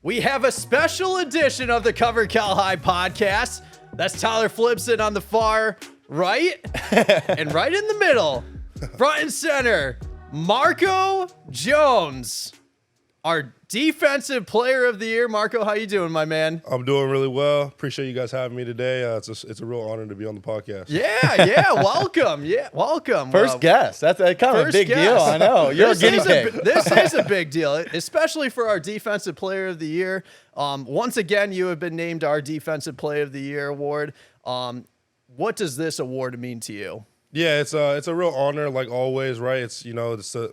We have a special edition of the Cover Cal High podcast. That's Tyler Flipson on the far right, and right in the middle, front and center, Marco Jones, our Defensive Player of the Year. Marco, how you doing, my man? I'm doing really well. Appreciate you guys having me today. It's a real honor to be on the podcast. Yeah, welcome. Welcome. First guest. That's kind of a big deal. I know. You're a guinea pig. This is a big deal, especially for our Defensive Player of the Year. Once again, you have been named our Defensive Player of the Year award. What does this award mean to you? Yeah, it's a real honor, like always, right? It's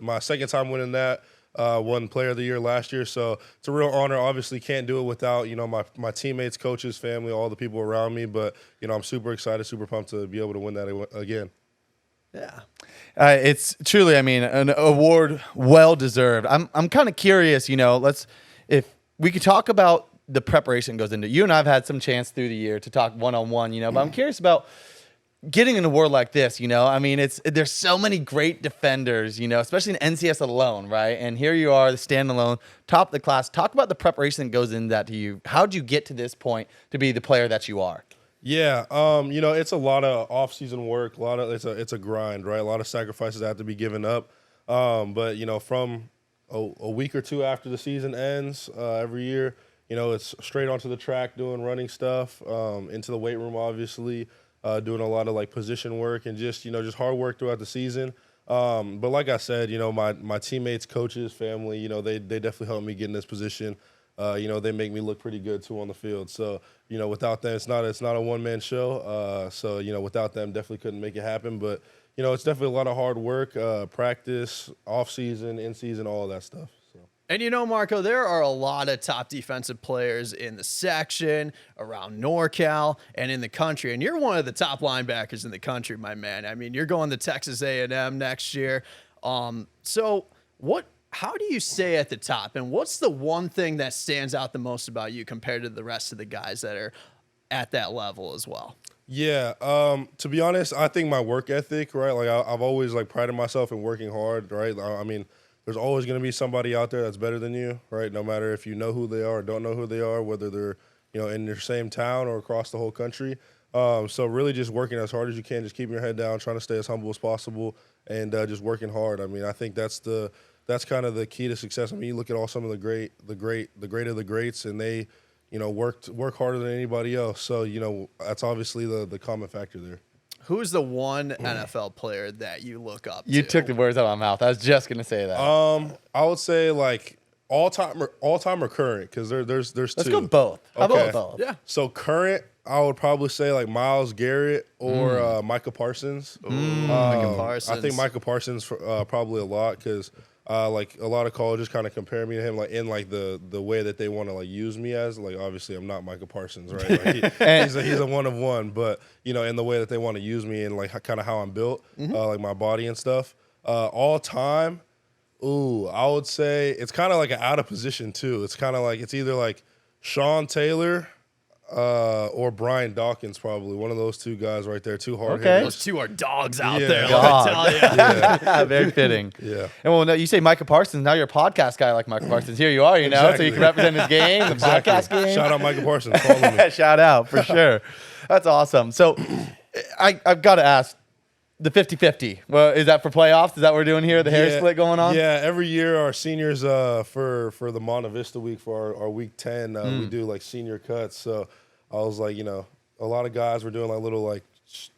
my second time winning that. Won Player of the Year last year, so it's a real honor. Obviously, can't do it without my teammates, coaches, family, all the people around me. But I'm super excited, super pumped to be able to win that again. Yeah, it's truly, an award well deserved. I'm kind of curious, if we could talk about the preparation that goes into it. You and I've had some chance through the year to talk one-on-one, but I'm curious about getting an award like this. There's so many great defenders, especially in NCS alone, right? And here you are, the standalone, top of the class. Talk about the preparation that goes into that to you. How'd you get to this point to be the player that you are? Yeah, it's a lot of off-season work. It's a grind, right? A lot of sacrifices that have to be given up. But from a week or two after the season ends, every year, it's straight onto the track doing running stuff, into the weight room, obviously. Doing a lot of position work and just hard work throughout the season. But like I said, my teammates, coaches, family, they definitely helped me get in this position. They make me look pretty good too on the field. So, without them, it's not a one-man show. So, without them, definitely couldn't make it happen. But, it's definitely a lot of hard work, practice, off-season, in-season, all of that stuff. And Marco, there are a lot of top defensive players in the section, around NorCal, and in the country. And you're one of the top linebackers in the country, my man. You're going to Texas A7M next year. So how do you stay at the top? And what's the one thing that stands out the most about you compared to the rest of the guys that are at that level as well? Yeah, to be honest, I think my work ethic, right? I've always prided myself in working hard, right? There's always going to be somebody out there that's better than you, right? No matter if you know who they are or don't know who they are, whether they're, in your same town or across the whole country. So really just working as hard as you can, just keeping your head down, trying to stay as humble as possible, and just working hard. I think that's kind of the key to success. You look at all some of the great of the greats, and they, work harder than anybody else. So, that's obviously the common factor there. Who's the one NFL player that you look up to? You took the words out of my mouth. I was just gonna say that. I would say all time or current, because there's two. Let's go both. How about both? Yeah. So current, I would probably say Myles Garrett or Micah Parsons. Micah Parsons. I think Micah Parsons probably a lot, because a lot of colleges kind of compare me to him in the way that they want to use me as. Obviously I'm not Micah Parsons, right? He's a one of one, but in the way that they want to use me and kind of how I'm built, my body and stuff. All time, I would say it's kind of an out of position too. It's kind of it's either Sean Taylor or Brian Dawkins, probably one of those two guys right there. Two hard hitters. Those two are dogs out there. God. Let me tell you. Yeah. Very fitting. Yeah. And no, you say Micah Parsons. Now you're a podcast guy like Micah Parsons. Here you are, so Exactly. you can represent his game, the podcast game. Shout out Micah Parsons. Follow me. Shout out for sure. That's awesome. So I've got to ask, the 50-50. Well, is that for playoffs? Is that what we're doing here? The hair split going on? Yeah, every year our seniors for the Monta Vista week, for our week 10, we do senior cuts. So I was a lot of guys were doing little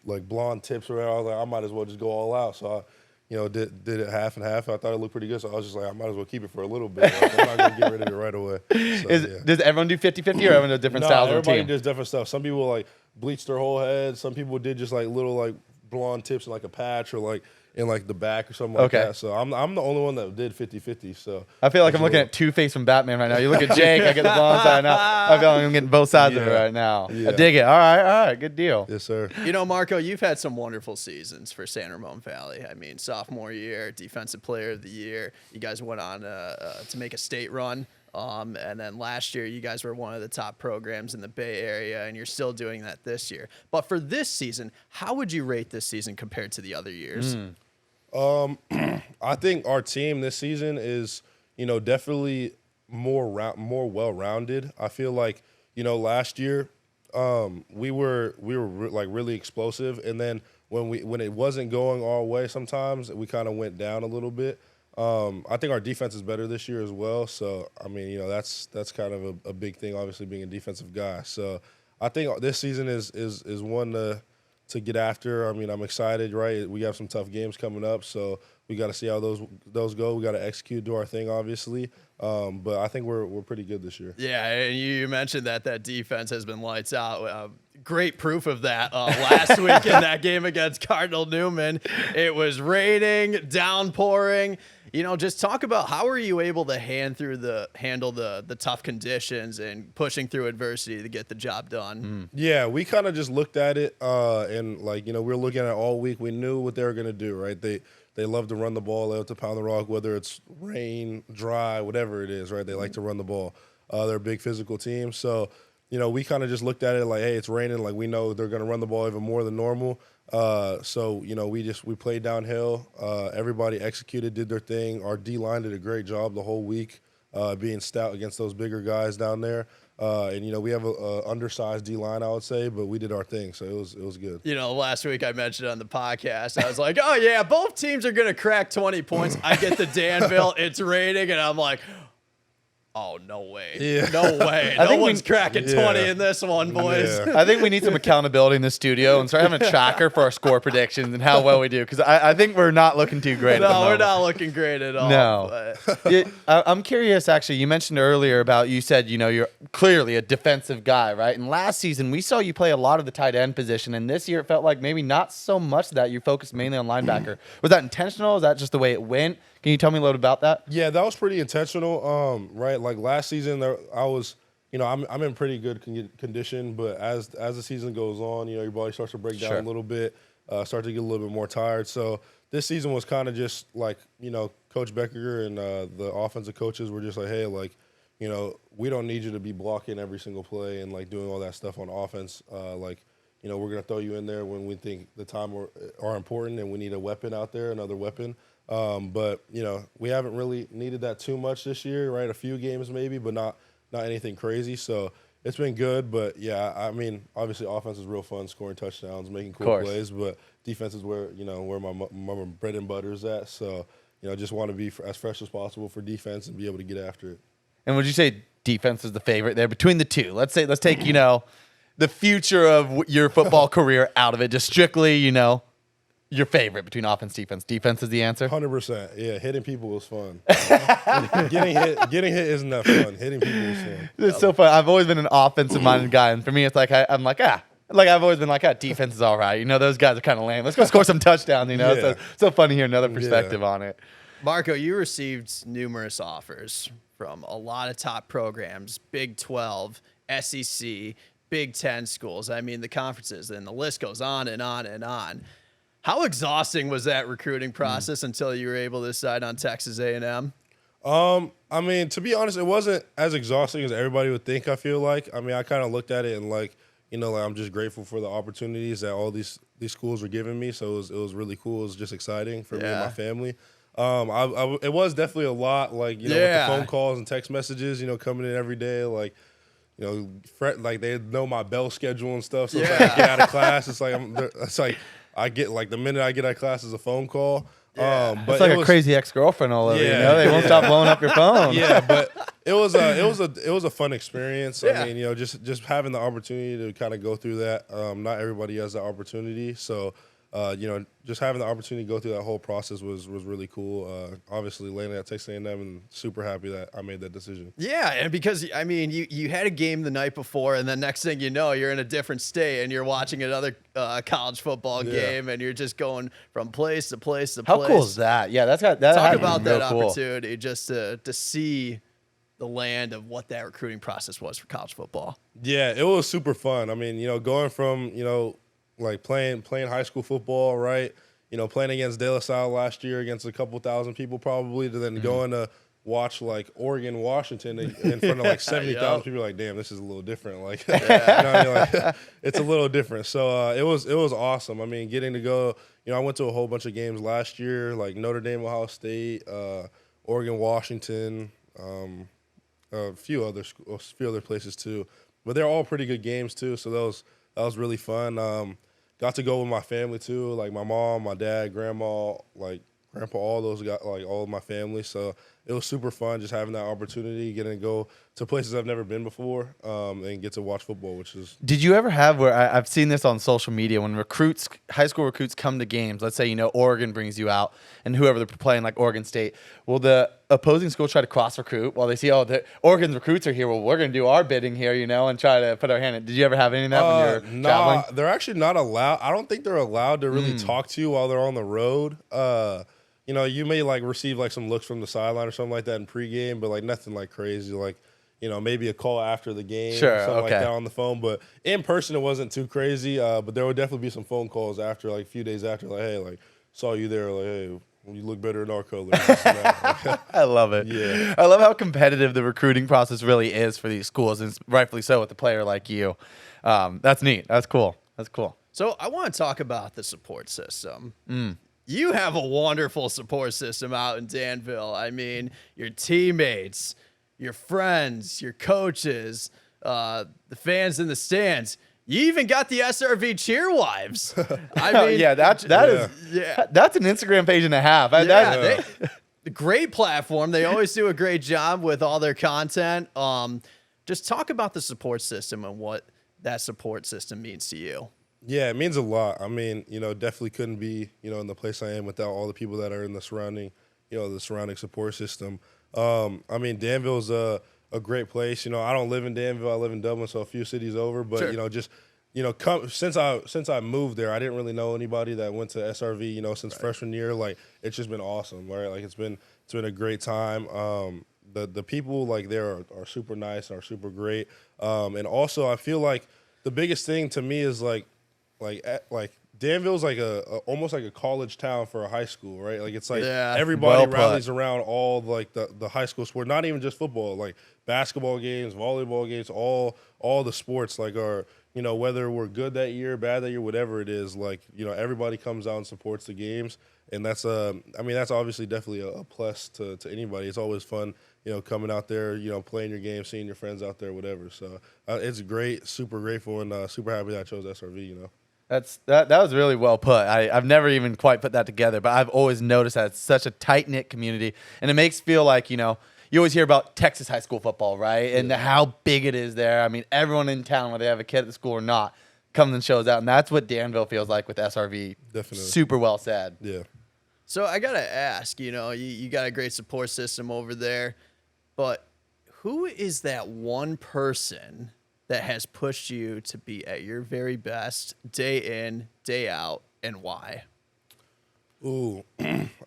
blonde tips or whatever. I was I might as well just go all out. So I did it half and half. I thought it looked pretty good. So I was just I might as well keep it for a little bit. I'm not going to get rid of it right away. So, Does everyone do 50-50 or everyone does different styles of everybody team? does different stuff. Some people bleach their whole head. Some people did just little blonde tips in a patch or in the back or something like that. So I'm the only one that did 50-50. So I feel like I'm looking at Two-Face from Batman right now. You look at Jake, I get the blonde side now. I feel like I'm getting both sides of it right now. Yeah. I dig it. All right, good deal. yes, sir. Marco, you've had some wonderful seasons for San Ramon Valley. Sophomore year, Defensive Player of the Year. You guys went on to make a state run. And then last year, you guys were one of the top programs in the Bay Area, and you're still doing that this year. But for this season, how would you rate this season compared to the other years? I think our team this season is, definitely more well-rounded. I feel like, last year we were like really explosive, and then when it wasn't going our way, sometimes we kind of went down a little bit. I think our defense is better this year as well. So I mean, that's kind of a big thing, obviously being a defensive guy. So I think this season is one to get after. I mean, I'm excited, right? We have some tough games coming up, so we got to see how those go. We got to execute, do our thing, obviously. But I think we're pretty good this year. Yeah, and you mentioned that defense has been lights out. Great proof of that last week in that game against Cardinal Newman. It was raining, downpouring. Just talk about how are you able to handle the tough conditions and pushing through adversity to get the job done. Yeah, we kind of just looked at it and we were looking at it all week. We knew what they were going to do, right? They love to run the ball, they love to pound the rock, whether it's rain, dry, whatever it is, right? They like to run the ball. They're a big physical team. So, we kind of just looked at it like, hey, it's raining. Like, we know they're going to run the ball even more than normal. So, we played downhill. Everybody executed, did their thing. Our D-line did a great job the whole week being stout against those bigger guys down there. And we have a undersized D-line, I would say, but we did our thing, so it was good. Last week I mentioned on the podcast, I was like, oh, yeah, both teams are going to crack 20 points. I get the Danville, it's raining, and I'm like, oh, no way. Yeah. No way. No one's cracking 20 in this one, boys. Yeah. I think we need some accountability in the studio and start having a tracker for our score predictions and how well we do, because I think we're not looking too great. No, we're not looking great at all. No. I'm curious, actually. You mentioned earlier you said, you're clearly a defensive guy, right? And last season, we saw you play a lot of the tight end position, and this year it felt like maybe not so much that you focused mainly on linebacker. Was that intentional? Is that just the way it went? Can you tell me a little bit about that? Yeah, that was pretty intentional. Right, like last season, I was, I'm in pretty good condition, but as the season goes on, your body starts to break down a little bit, start to get a little bit more tired. So this season was kind of just like, Coach Becker and the offensive coaches were just like, hey, like, we don't need you to be blocking every single play and like doing all that stuff on offense. We're gonna throw you in there when we think the time are important and we need a weapon out there, another weapon. But we haven't really needed that too much this year, right? A few games maybe, but not anything crazy. So it's been good. But yeah, I mean, obviously offense is real fun, scoring touchdowns, making cool plays. But defense is where where my bread and butter is at. So just want to be as fresh as possible for defense and be able to get after it. And would you say defense is the favorite there between the two? Let's take the future of your football career out of it, just strictly your favorite between offense, defense. Defense is the answer? 100%. Yeah, hitting people was fun. Getting hit isn't that fun. Hitting people is fun. It's so fun. I've always been an offensive-minded guy, and for me, it's like I'm like, I've always been like, defense is all right. Those guys are kind of lame. Let's go score some touchdowns, Yeah. So fun to hear another perspective on it. Marco, you received numerous offers from a lot of top programs, Big 12, SEC, Big 10 schools. I mean, the conferences, and the list goes on and on and on. How exhausting was that recruiting process until you were able to decide on Texas A&M? I mean, to be honest, it wasn't as exhausting as everybody would think, I feel like. I mean, I kind of looked at it and like I'm just grateful for the opportunities that all these schools were giving me. So it was really cool. It was just exciting for me and my family. It was definitely a lot, like, with the phone calls and text messages, coming in every day, like, like they know my bell schedule and stuff. So it's like I get out of class, it's like I get like the minute I get out of class is a phone call. Yeah. But it's like a crazy ex-girlfriend all over. They won't stop blowing up your phone. Yeah, but it was a fun experience. I mean, just having the opportunity to kind of go through that. Not everybody has the opportunity, so just having the opportunity to go through that whole process was really cool. Obviously, landing at Texas A&M and super happy that I made that decision. Yeah, and because, I mean, you had a game the night before, and then next thing you know, you're in a different state, and you're watching another college football game, and you're just going from place to place to place. How cool is that? Yeah, that Talk about that opportunity just to see the land of what that recruiting process was for college football. Yeah, it was super fun. I mean, going from, like playing high school football, right? Playing against De La Salle last year against a couple thousand people probably, to then going to watch like Oregon, Washington in front of like 70,000 people. Like, damn, this is a little different. Like, it's a little different. So it was awesome. I mean, getting to go. I went to a whole bunch of games last year, like Notre Dame, Ohio State, Oregon, Washington. a few other places too. But they're all pretty good games too. So that was really fun. Got to go with my family too, like my mom, my dad, grandma, like grandpa, all those got like all of my family. So it was super fun just having that opportunity, getting to go to places I've never been before, and get to watch football, which is. Did you ever have where I've seen this on social media when high school recruits come to games, let's say, Oregon brings you out and whoever they're playing, like Oregon State, will the opposing school try to cross recruit while they see, the Oregon's recruits are here? Well, we're going to do our bidding here, and try to put our hand in. Did you ever have any of that when you're traveling? They're actually not allowed. I don't think they're allowed to really talk to you while they're on the road. You may like receive like some looks from the sideline or something like that in pregame, but like nothing like crazy. Like, maybe a call after the game, sure, something okay. like that on the phone. But in person, it wasn't too crazy. But there would definitely be some phone calls after, like a few days after, like, hey, like saw you there, like, hey, you look better in our colors. I love it. Yeah, I love how competitive the recruiting process really is for these schools, and rightfully so with a player like you. That's neat. That's cool. So I want to talk about the support system. You have a wonderful support system out in Danville. I mean, your teammates, your friends, your coaches, the fans in the stands. You even got the SRV cheerwives. I mean, that's an Instagram page and a half. Great platform. They always do a great job with all their content. Just talk about the support system and what that support system means to you. Yeah, it means a lot. I mean, definitely couldn't be, in the place I am without all the people that are in the surrounding support system. I mean, Danville's a great place. I don't live in Danville. I live in Dublin, so a few cities over. But, sure. Since I moved there, I didn't really know anybody that went to SRV, since freshman year. Like, it's just been awesome, right? Like, it's been a great time. The people, like, there are super nice, are super great. And also, I feel like the biggest thing to me is, like Danville's like almost like a college town for a high school, right? Like it's like everybody rallies around all like the high school sport, not even just football, like basketball games, volleyball games, all the sports like are, whether we're good that year, bad that year, whatever it is, like, everybody comes out and supports the games. And that's that's obviously definitely a plus to anybody. It's always fun, coming out there, playing your game, seeing your friends out there, whatever. So it's great, super grateful, and super happy that I chose SRV, That was really well put. I've never even quite put that together, but I've always noticed that it's such a tight-knit community, and it makes feel like, you always hear about Texas high school football, right? And how big it is there. I mean, everyone in town, whether they have a kid at the school or not, comes and shows out, and that's what Danville feels like with SRV. Definitely. Super well said. Yeah. So I got to ask, you got a great support system over there, but who is that one person that has pushed you to be at your very best day in, day out, and why? Ooh,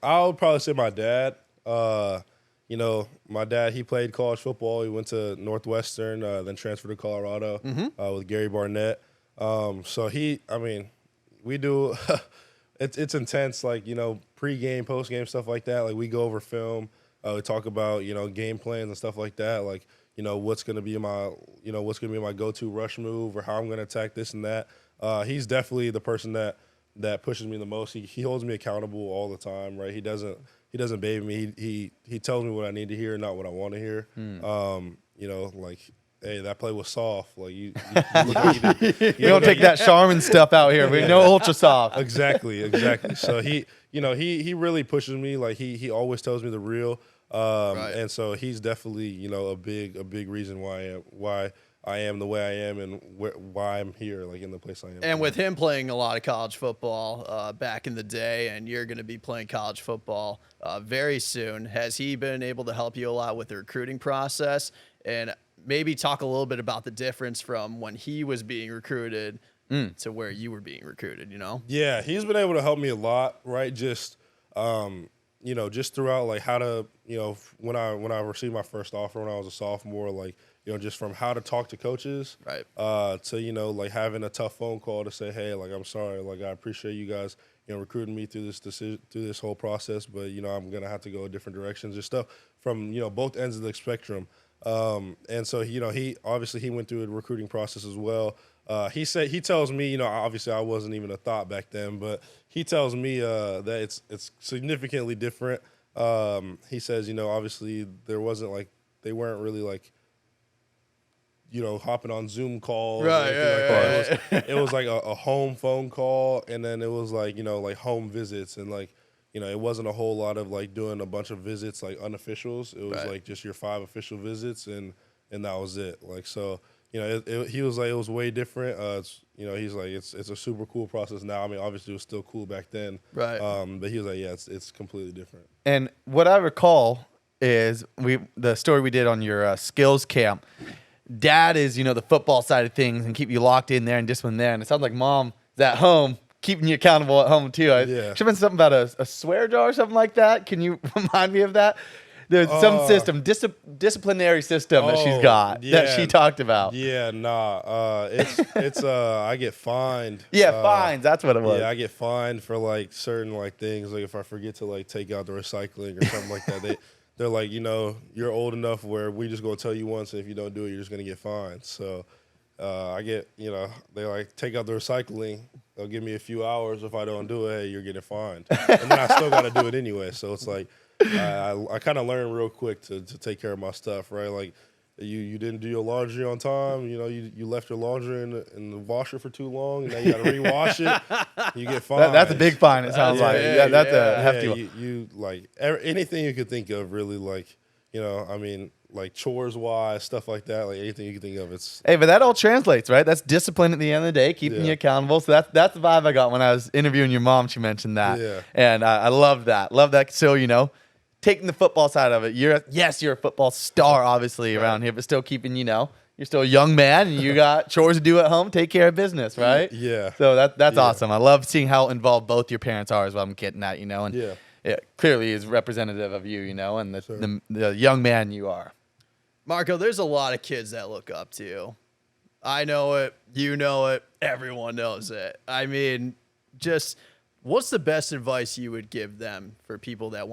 I would probably say my dad. My dad, he played college football. He went to Northwestern, then transferred to Colorado with Gary Barnett. So we do, it's intense, like, pre-game, post-game, stuff like that. Like, we go over film. We talk about, game plans and stuff like that. Like, what's going to be my go-to rush move or how I'm going to attack this and that. He's definitely the person that pushes me the most. He holds me accountable all the time, right? He doesn't baby me. He tells me what I need to hear, not what I want to hear. Like, hey, that play was soft. Like you don't take that Charmin stuff out here. We no ultra soft. Exactly. So he really pushes me. Like he always tells me the real. Right. And so he's definitely, a big reason why I am the way I am and why I'm here, like in the place I am. And with him playing a lot of college football back in the day, and you're going to be playing college football very soon, has he been able to help you a lot with the recruiting process? And maybe talk a little bit about the difference from when he was being recruited to where you were being recruited, Yeah, he's been able to help me a lot, right? Just just throughout, like how to, when I received my first offer when I was a sophomore, like, just from how to talk to coaches, right? To, like having a tough phone call to say, hey, like, I'm sorry, like, I appreciate you guys, recruiting me through this decision, through this whole process, but, I'm going to have to go a different directions and stuff from, both ends of the spectrum. And so, he obviously went through a recruiting process as well. He tells me, obviously I wasn't even a thought back then, but he tells me that it's significantly different. He says, obviously there wasn't like they weren't really like, hopping on Zoom calls. Right, Or anything right, like that. It was like a home phone call, and then it was like, like home visits, and like, it wasn't a whole lot of like doing a bunch of visits like unofficials. It was Right. like just your 5 official visits, and that was it. Like, so, he was like, it was way different. He's like, it's a super cool process now. I mean, obviously it was still cool back then. Right. But he was like, yeah, it's completely different. And what I recall is the story we did on your skills camp. Dad is, the football side of things and keep you locked in there and disciplined there. And it sounds like mom is at home, keeping you accountable at home too. Yeah. Should have been something about a swear jar or something like that. Can you remind me of that? There's some system, disciplinary system that she's got that she talked about. Yeah, nah. It's I get fined. Yeah, fines. That's what it was. Yeah, I get fined for like certain like things. Like if I forget to like take out the recycling or something like that, they're like, you're old enough where we just gonna tell you once, and if you don't do it, you're just gonna get fined. So I get, they like take out the recycling. They'll give me a few hours. If I don't do it, hey, you're getting fined. And then I still got to do it anyway. So it's like I kind of learned real quick to take care of my stuff, right? Like you didn't do your laundry on time. You left your laundry in the washer for too long, and now you got to rewash it. You get fined. That's a big fine. It sounds like that's a hefty one. You like anything you could think of, really. Like like chores wise, stuff like that. Like anything you can think of. Hey, but that all translates, right? That's discipline at the end of the day, keeping you accountable. So that's the vibe I got when I was interviewing your mom. She mentioned that, and I love that. Love that. So taking the football side of it, you're a football star, obviously around here, but still keeping you're still a young man and you got chores to do at home. Take care of business, right? Yeah. So that's awesome. I love seeing how involved both your parents are, is what I'm getting at. And it clearly is representative of you, and the young man you are. Marco, there's a lot of kids that look up to you. I know it. You know it. Everyone knows it. I mean, just what's the best advice you would give them for people that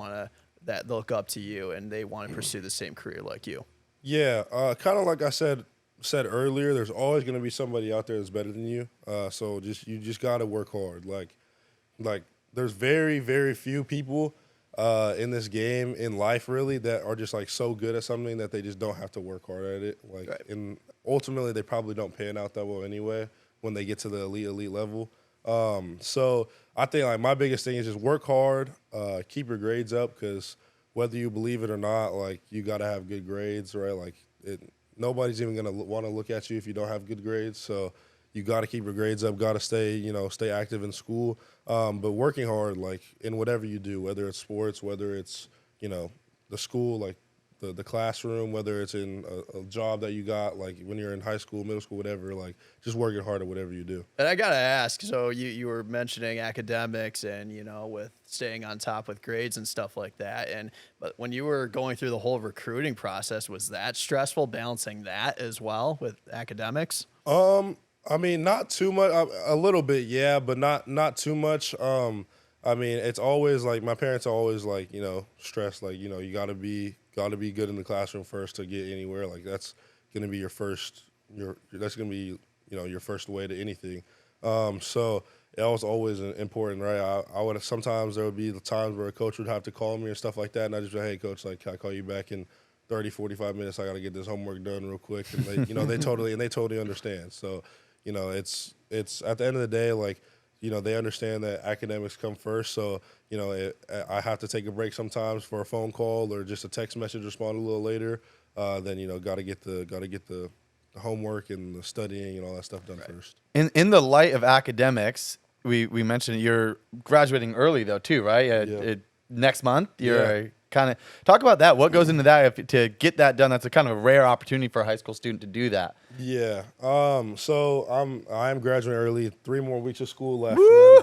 look up to you and they want to pursue the same career like you? Yeah, kind of like I said earlier. There's always going to be somebody out there that's better than you. So you just got to work hard. Like there's very, very few people in this game, in life, really, that are just like so good at something that they just don't have to work hard at it. Like, and ultimately, they probably don't pan out that well anyway when they get to the elite level. So I think like my biggest thing is just work hard, keep your grades up, because whether you believe it or not, like you got to have good grades, right? Like nobody's even gonna want to look at you if you don't have good grades. So you got to keep your grades up, got to stay active in school, but working hard, like in whatever you do, whether it's sports, whether it's the school, like the classroom, whether it's in a job that you got, like when you're in high school, middle school, whatever, like just working hard at whatever you do. And I got to ask, so you were mentioning academics and, with staying on top with grades and stuff like that. But when you were going through the whole recruiting process, was that stressful, balancing that as well with academics? I mean, not too much, a little bit, yeah, but not too much. I mean, it's always like my parents are always like, stressed, like, you got to be good in the classroom first to get anywhere. Like that's going to be your first way to anything. So it was always important, right? I would sometimes there would be the times where a coach would have to call me and stuff like that, and I just be, hey coach, like can I call you back in 30, 45 minutes? I got to get this homework done real quick, and they totally understand. So it's at the end of the day, like. They understand that academics come first, so I have to take a break sometimes for a phone call or just a text message, respond a little later. Then got to get the homework and the studying and all that stuff done first. In the light of academics, we mentioned you're graduating early though too, right? Next month, you're kind of talk about that. What goes into that to get that done? That's a kind of a rare opportunity for a high school student to do that. Yeah. So I'm graduating early. 3 more weeks of school left.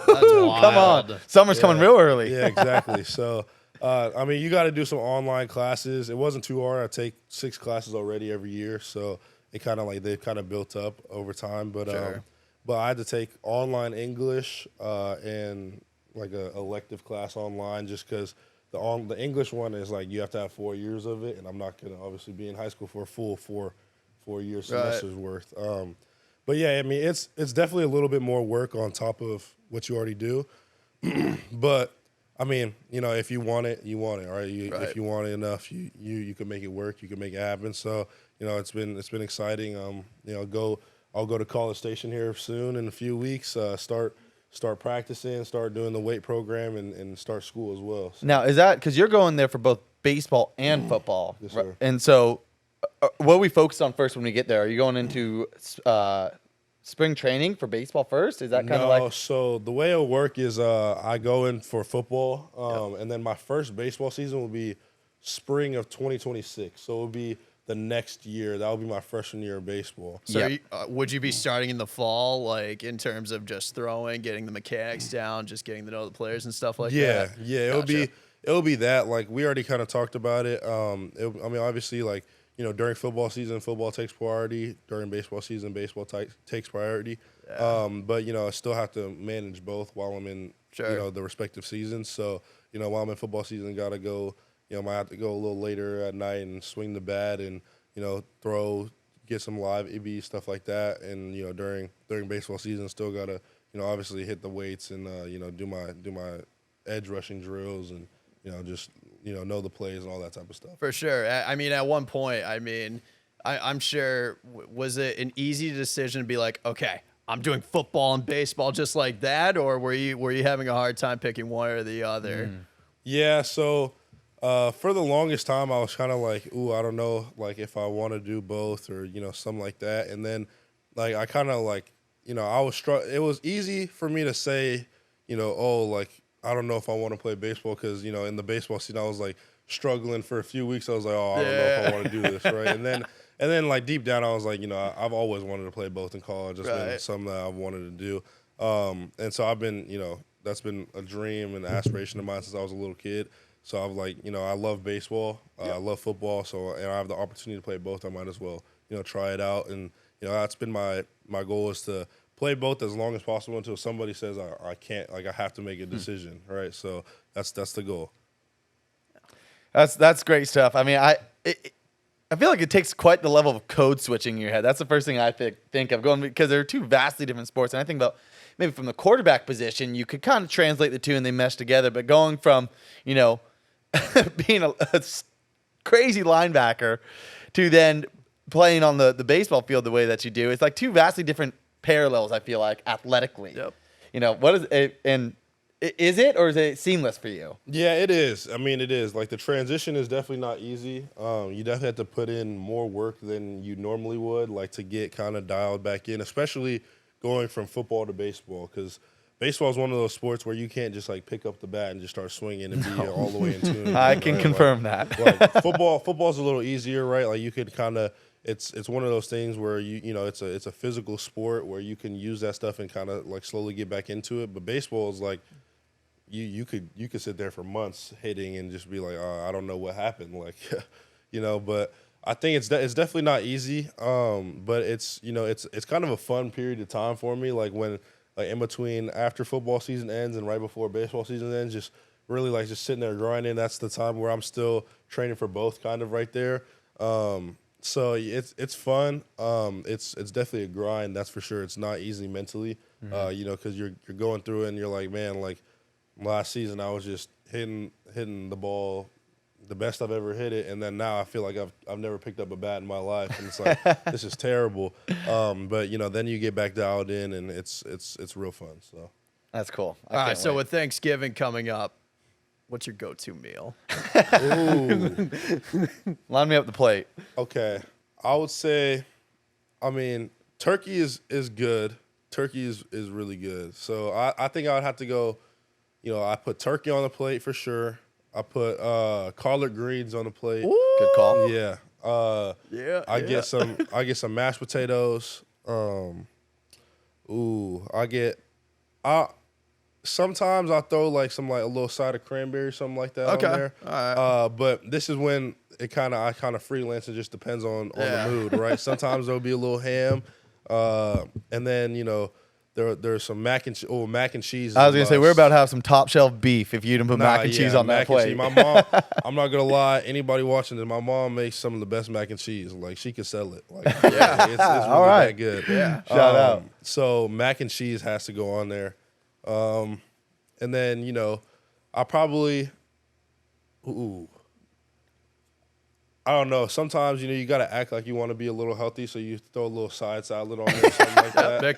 That's wild. Come on, summer's coming real early. Yeah, exactly. So I mean, you got to do some online classes. It wasn't too hard. I take 6 classes already every year, so it kind of like they've kind of built up over time. But but I had to take online English and like a elective class online just because. The English one is like you have to have 4 years of it, and I'm not gonna obviously be in high school for a full four year semesters worth. But yeah, I mean it's definitely a little bit more work on top of what you already do. But I mean, if you want it, you want it, right? Right. If you want it enough, you can make it work. You can make it happen. So, it's been exciting. I'll go to College Station here soon in a few weeks. Start practicing, start doing the weight program, and start school as well. So, Now, is that because you're going there for both baseball and football? Yes, right? sir. And so, what are we focused on first when we get there? Are you going into spring training for baseball first? Is that kind of like? So the way it'll work is I go in for football, and then my first baseball season will be spring of 2026. So it'll be the next year. That will be my freshman year of baseball. So Yep. would you be starting in the fall, like in terms of just throwing, getting the mechanics down, just getting to know the players and stuff like that? Yeah. It'll be that. Like we already kind of talked about it. Obviously, like during football season, football takes priority. During baseball season, baseball takes priority. Yeah. But I still have to manage both while I'm in Sure. the respective seasons. So while I'm in football season, gotta go. Might have to go a little later at night and swing the bat and throw, get some live EB stuff like that. And during baseball season, still gotta obviously hit the weights and do my edge rushing drills and just know the plays and all that type of stuff. For sure. I mean, at one point, I'm sure, was it an easy decision to be like, okay, I'm doing football and baseball just like that, or were you having a hard time picking one or the other? Yeah, so for the longest time, I was kind of like, ooh, I don't know, like if I want to do both or something like that. And then, like I kind of like, I was it was easy for me to say, oh, like I don't know if I want to play baseball because in the baseball season I was like struggling for a few weeks. I was like, oh, I don't know if I want to do this, right? And then like deep down I was like, I've always wanted to play both in college. It's been Right. something that I've wanted to do. And so I've been, that's been a dream and aspiration of mine since I was a little kid. So I was like, I love baseball, I love football, so and I have the opportunity to play both. I might as well, try it out. And that's been my goal is to play both as long as possible until somebody says I can't, like I have to make a decision, right? So that's the goal. That's great stuff. I mean, I feel like it takes quite the level of code switching in your head. That's the first thing I think of going because they're two vastly different sports. And I think about maybe from the quarterback position, you could kind of translate the two and they mesh together. But going from being a crazy linebacker to then playing on the baseball field the way that you do, it's like two vastly different parallels. I feel like athletically. Yep. What is it? And is it or is it seamless for you? Yeah, it is. I mean, it is. Like the transition is definitely not easy. You definitely have to put in more work than you normally would, like to get kind of dialed back in, especially going from football to baseball, because baseball is one of those sports where you can't just like pick up the bat and just start swinging and be all the way in tune. I can right? confirm that. Like football's a little easier, right? Like you could kind of. It's one of those things where it's a physical sport where you can use that stuff and kind of like slowly get back into it. But baseball is like you could sit there for months hitting and just be like, I don't know what happened, like But I think it's definitely not easy. But it's it's kind of a fun period of time for me. Like when like in between after football season ends and right before baseball season ends, just really like just sitting there grinding. That's the time where I'm still training for both, kind of right there. So it's fun. It's definitely a grind, that's for sure. It's not easy mentally, because you're going through it and you're like, man, like last season I was just hitting the ball the best I've ever hit it, and then now I feel like I've never picked up a bat in my life, and it's like this is terrible. But then you get back dialed in, and it's real fun. So That's cool. All right. So with Thanksgiving coming up, what's your go-to meal? Ooh. line me up the plate. Okay, I would say, I mean, turkey is good. Turkey is really good. So I think I would have to go. I put turkey on the plate for sure. I put collard greens on the plate. Good call. Yeah. I get some mashed potatoes. Sometimes I throw like some like a little side of cranberry, something like that on there. All right. But this is when I kind of freelance. It just depends on the mood, right? Sometimes there'll be a little ham, and then there's some mac and cheese. I was gonna say we're about to have some top shelf beef if you didn't put mac and cheese on that mac and plate. cheese. My mom, I'm not gonna lie, anybody watching this, my mom makes some of the best mac and cheese. Like she could sell it. Like it's really All right. that good. Yeah. Shout out. So mac and cheese has to go on there. And then I probably, ooh, I don't know. Sometimes, you got to act like you want to be a little healthy, so you throw a little side salad on there or something like that.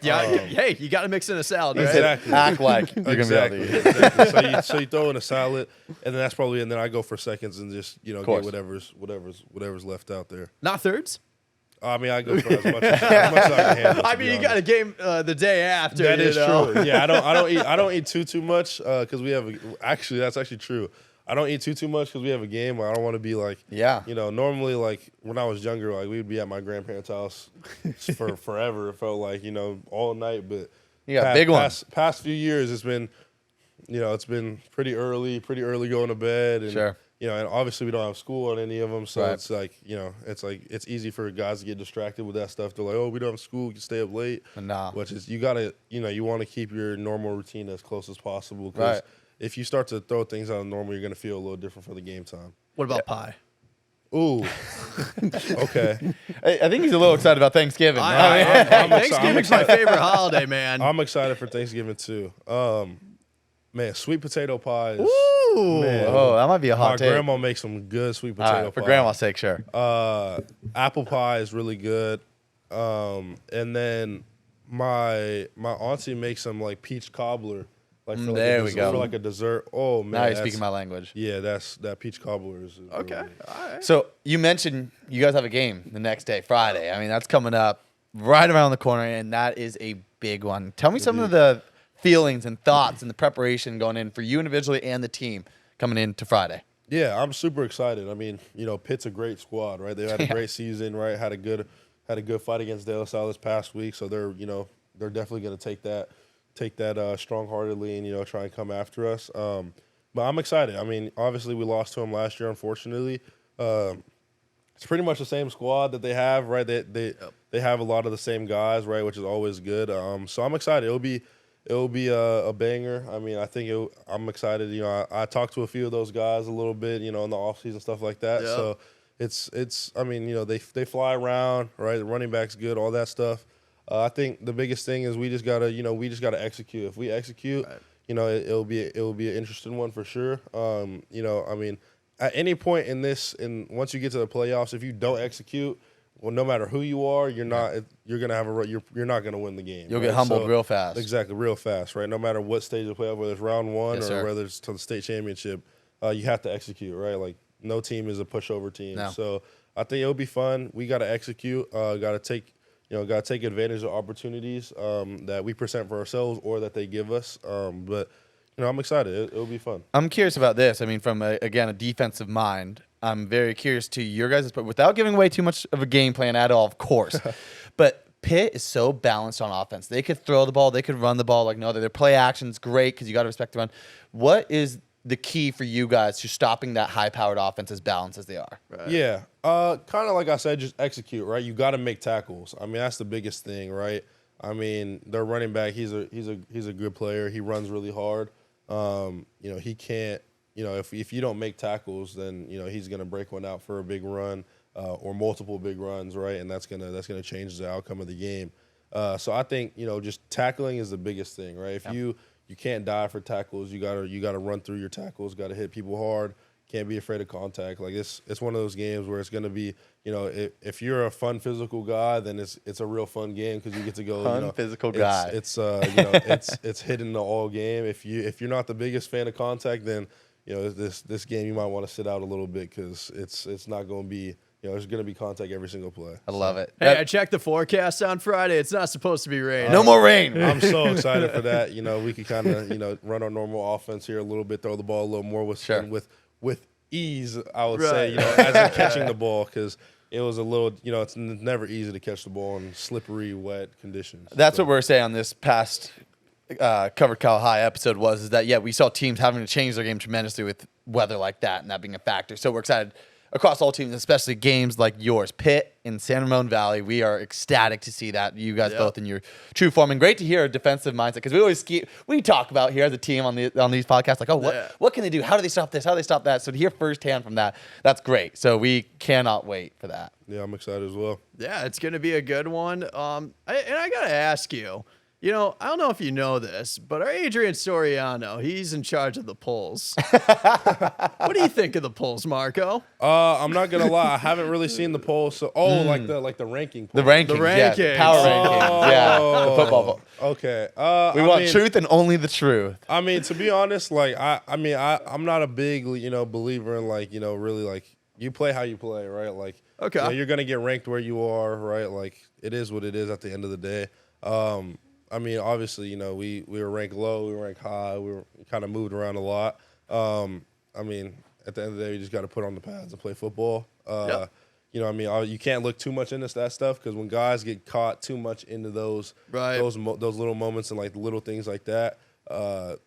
Hey, you got to mix in a salad, right? Exactly. Act like you're Exactly. gonna be able to eat. Exactly. So you throw in a salad, and then that's probably, and then I go for seconds and just, get course. whatever's left out there. Not thirds? I mean, I go for as much as I can handle. I mean, you got a game the day after. That is know? true. Yeah, I don't eat too much because we have that's actually true. I don't eat too much because we have a game. I don't want to be like, Yeah. Normally, like when I was younger, like we'd be at my grandparents' house for forever. It felt like, all night. But You got big ones. Past few years, it's been, it's been pretty early going to bed. And, Sure. and obviously we don't have school on any of them, so Right. it's like, it's easy for guys to get distracted with that stuff. They're like, oh, we don't have school, we can stay up late. Nah. Which is, you gotta, you want to keep your normal routine as close as possible. Because Right. if you start to throw things out of normal, you're gonna feel a little different for the game time. What about pie? Ooh, okay. I think he's a little excited about Thanksgiving. Thanksgiving's my favorite holiday, man. I'm excited for Thanksgiving too. Man, sweet potato pies. Ooh. Man. Oh, that might be a My hot take. grandma makes some good sweet All potato right, for pie. grandma's sake, sure. Apple pie is really good. And then my auntie makes some like peach cobbler, like for like there we go. for like a dessert. Oh man, Now you're speaking my language. Yeah, that peach cobbler is Okay. really good. All right. So you mentioned you guys have a game the next day, Friday. I mean, that's coming up right around the corner, and that is a big one. Tell me some of the feelings and thoughts and the preparation going in for you individually and the team coming into Friday. Yeah, I'm super excited. I mean, Pitt's a great squad, right? They had a great season, right? Had a good fight against De La Salle this past week, so they're definitely going to take that strong-heartedly and try and come after us. But I'm excited. I mean, obviously we lost to them last year, unfortunately. It's pretty much the same squad that they have, right? They have a lot of the same guys, right, which is always good. So I'm excited. It'll be a banger. I mean, I'm excited. I talked to a few of those guys a little bit, in the offseason, stuff like that. Yep. So it's. I mean, they fly around, right? The running back's good, all that stuff. I think the biggest thing is we just gotta execute. If we execute, Right. it'll be an interesting one for sure. I mean, at any point in this, once you get to the playoffs, if you don't execute, well, no matter who you are, you're not gonna win the game. You'll right? get humbled So- real fast. Exactly, real fast, right? No matter what stage of the playoff, whether it's round one Yes, or sir. whether it's to the state championship, you have to execute, right? Like no team is a pushover team. No. So I think it'll be fun. We got to execute. Got to take advantage of opportunities that we present for ourselves or that they give us. But I'm excited. It'll be fun. I'm curious about this. I mean, from a defensive mind, I'm very curious to your guys' but without giving away too much of a game plan at all, of course. But Pitt is so balanced on offense. They could throw the ball, they could run the ball like no other. Their play action's great because you got to respect the run. What is the key for you guys to stopping that high-powered offense as balanced as they are? Right. Yeah, kind of like I said, just execute, right? You got to make tackles. I mean, that's the biggest thing, right? I mean, their running back, he's a good player. He runs really hard. He can't. If you don't make tackles, then he's gonna break one out for a big run or multiple big runs, right? And that's gonna change the outcome of the game. So I think just tackling is the biggest thing, right? If you can't die for tackles, you gotta run through your tackles, gotta hit people hard. Can't be afraid of contact. Like it's one of those games where it's gonna be, if you're a fun physical guy, then it's a real fun game because you get to go. Fun physical guy. It's hitting the all game. If you're not the biggest fan of contact, then this game you might want to sit out a little bit because it's not going to be. There's going to be contact every single play. I love it. Hey, I checked the forecast on Friday. It's not supposed to be rain. No more rain. I'm so excited for that. We could kind of run our normal offense here a little bit, throw the ball a little more with ease. I would say as in catching the ball because it was a little it's never easy to catch the ball in slippery, wet conditions. That's what we're saying on this past Covered Cal High episode is that, we saw teams having to change their game tremendously with weather like that and that being a factor. So we're excited across all teams, especially games like yours. Pitt and San Ramon Valley, we are ecstatic to see that. You guys both in your true form. And great to hear a defensive mindset because we talk about here as a team on these podcasts like, what can they do? How do they stop this? How do they stop that? So to hear firsthand from that, that's great. So we cannot wait for that. Yeah, I'm excited as well. Yeah, it's going to be a good one. And I got to ask you, You know, I don't know if you know this, but our Adrian Soriano, he's in charge of the polls. What do you think of the polls, Marco? I'm not gonna lie, I haven't really seen the polls. So, like the ranking. The Polls. rankings, rankings. yeah, power rankings, yeah, the football poll. Okay. We want truth and only the truth. I mean, to be honest, like I'm not a big believer in really like you play how you play, right? Like Okay. you're gonna get ranked where you are, right? Like it is what it is at the end of the day. I mean, obviously, we were ranked low, we were ranked high, we were kind of moved around a lot. I mean, at the end of the day, you just got to put on the pads and play football. Yep. You can't look too much into that stuff because when guys get caught too much into those little moments and like the little things like that,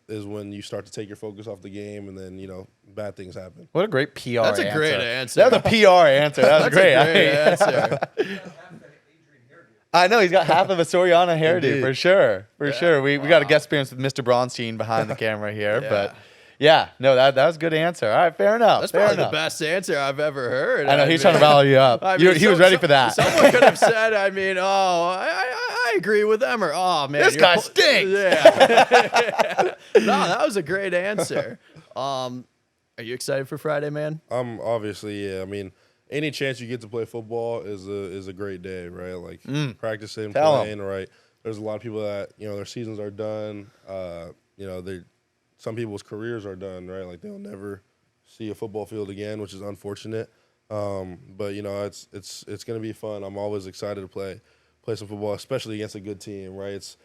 is when you start to take your focus off the game, and then bad things happen. What a great PR That's answer. a great answer. That was a PR answer. That was That's great. a great answer. I know he's got half of a Soriano hairdo Indeed. for sure. Sure. We got a guest appearance with Mr. Bronstein behind the camera here, but yeah, no, that was a good answer. All right, fair enough. That's fair probably enough. the best answer I've ever heard. I know he's trying to rally you up. He was ready for that. Someone could have said, I agree with them, or oh man, This guy stinks. Yeah. No, that was a great answer. Are you excited for Friday, man? Obviously, yeah. I mean, any chance you get to play football is a great day, right? Like practicing, playing, right? There's a lot of people that their seasons are done. Some people's careers are done, right? Like they'll never see a football field again, which is unfortunate. But it's gonna be fun. I'm always excited to play some football, especially against a good team, right? It's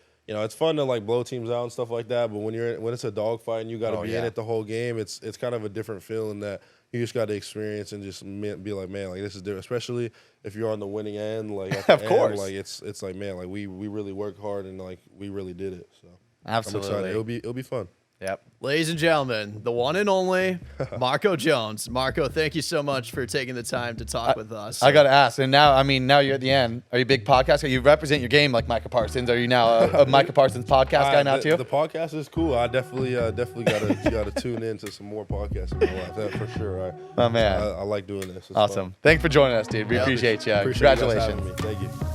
fun to like blow teams out and stuff like that. But when it's a dogfight and you got to be in it the whole game, it's kind of a different feeling that you just got to experience and just be like, man, like this is different. Especially if you're on the winning end, like at the Of course. end, like it's like, man, like we really worked hard and like we really did it. So Absolutely. I'm excited. It'll be fun. Yep. Ladies and gentlemen, the one and only Marco Jones. Marco, thank you so much for taking the time to talk with us. I got to ask, and now you're at the end. Are you a big podcast guy? You represent your game like Micah Parsons. Are you now a Micah Parsons podcast guy now too? The podcast is cool. I definitely gotta tune into some more podcasts in my life. That for sure. Oh man, I like doing this. It's awesome. fun. Thanks for joining us, dude. We appreciate you. Appreciate you guys Congratulations. having me. Thank you.